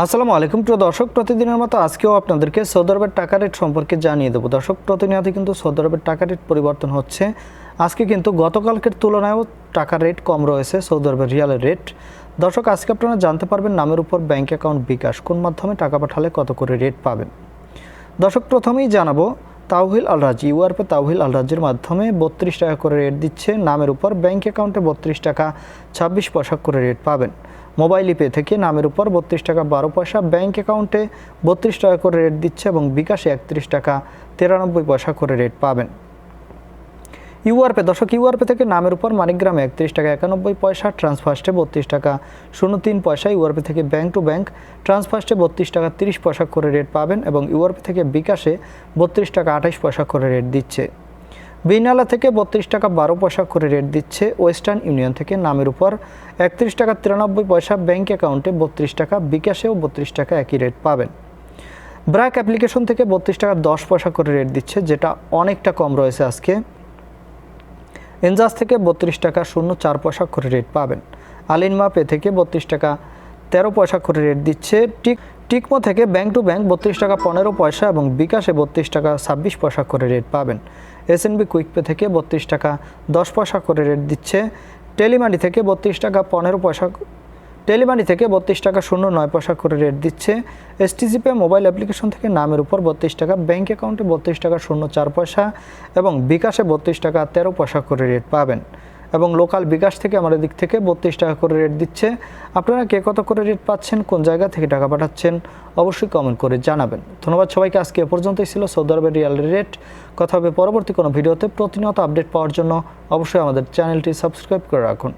আসসালামু আলাইকুম প্রিয় দর্শক, প্রতিদিনের মতো আজকেও আপনাদেরকে সৌদি আরবের টাকা রেট সম্পর্কে জানিয়ে দেবো। দর্শক, প্রতিনিয়ত কিন্তু সৌদি আরবের টাকা রেট পরিবর্তন হচ্ছে। আজকে কিন্তু গতকালকের তুলনায়ও টাকার রেট কম রয়েছে, সৌদি আরবের রিয়ালের রেট। দর্শক, আজকে আপনারা জানতে পারবেন নামের উপর ব্যাঙ্ক অ্যাকাউন্ট বিকাশ কোন মাধ্যমে টাকা পাঠালে কত করে রেট পাবেন। দর্শক, প্রথমেই জানাবো তাওহিল আল রাজি। ইউআরপে তাওহিল আল রাজির মাধ্যমে 32 টাকা করে রেট দিচ্ছে। নামের উপর ব্যাঙ্ক অ্যাকাউন্টে 32 টাকা 26 পয়সা করে রেট পাবেন। মোবাইল পে থেকে নামের উপর 32 টাকা 12 পয়সা, ব্যাঙ্ক অ্যাকাউন্টে 32 টাকা করে রেট দিচ্ছে এবং বিকাশে 31 টাকা 93 পয়সা করে রেট পাবেন। ইউআরপে দর্শক, ইউআরপে থেকে নামের উপর মানিগ্রামে 31 টাকা 91 পয়সা, ট্রান্সফার্স্টে 32 টাকা 03 পয়সা। ইউআরপে থেকে ব্যাঙ্ক টু ব্যাঙ্ক ট্রান্সফার্স্টে 32 টাকা 30 পয়সা করে রেট পাবেন এবং ইউআরপে থেকে বিকাশে 32 টাকা 28 পয়সা করে রেট দিচ্ছে। বিনালা থেকে 32 টাকা 12 পয়সা করে রেট দিচ্ছে। ওয়েস্টার্ন ইউনিয়ন থেকে নামের উপর 31 টাকা 93 পয়সা, ব্যাঙ্ক অ্যাকাউন্টে 32 টাকা, বিকাশেও 32 টাকা একই রেট পাবেন। ব্র্যাক অ্যাপ্লিকেশন থেকে 32 টাকা 10 পয়সা করে রেট দিচ্ছে, যেটা অনেকটা কম রয়েছে আজকে। এনজাস থেকে 32 টাকা 04 পয়সা করে রেট পাবেন। আলিনমা পে থেকে 32 টাকা 13 পয়সা করে রেট দিচ্ছে। টিকমো থেকে ব্যাঙ্ক টু ব্যাঙ্ক 32 টাকা 15 পয়সা এবং বিকাশে 32 টাকা 26 পয়সা করে রেট পাবেন। এসএনবি কুইক পে থেকে 32 টাকা 10 পয়সা করে রেট দিচ্ছে। টেলিমানি থেকে 32 টাকা 15 পয়সা টেলিমানি থেকে 32 টাকা 09 পয়সা করে রেট দিচ্ছে। এসটিসি পে মোবাইল অ্যাপ্লিকেশন থেকে নামের উপর 32 টাকা, ব্যাঙ্ক অ্যাকাউন্টে 32 টাকা 04 পয়সা এবং বিকাশে 32 টাকা 13 পয়সা করে রেট পাবেন। এবং লোকাল বিকাশ থেকে আমাদের দিক থেকে 32 টাকা করে রেট দিচ্ছে। আপনারা কে কত করে রেট পাচ্ছেন, কোন জায়গা থেকে টাকা পাঠাচ্ছেন, অবশ্যই কমেন্ট করে জানাবেন। ধন্যবাদ সবাইকে। আজকে এ পর্যন্তই ছিল সৌদি আরবের রিয়াল রেট। কথা হবে পরবর্তী কোনো ভিডিওতে। প্রতিনিয়ত আপডেট পাওয়ার জন্য অবশ্যই আমাদের চ্যানেলটি সাবস্ক্রাইব করে রাখুন।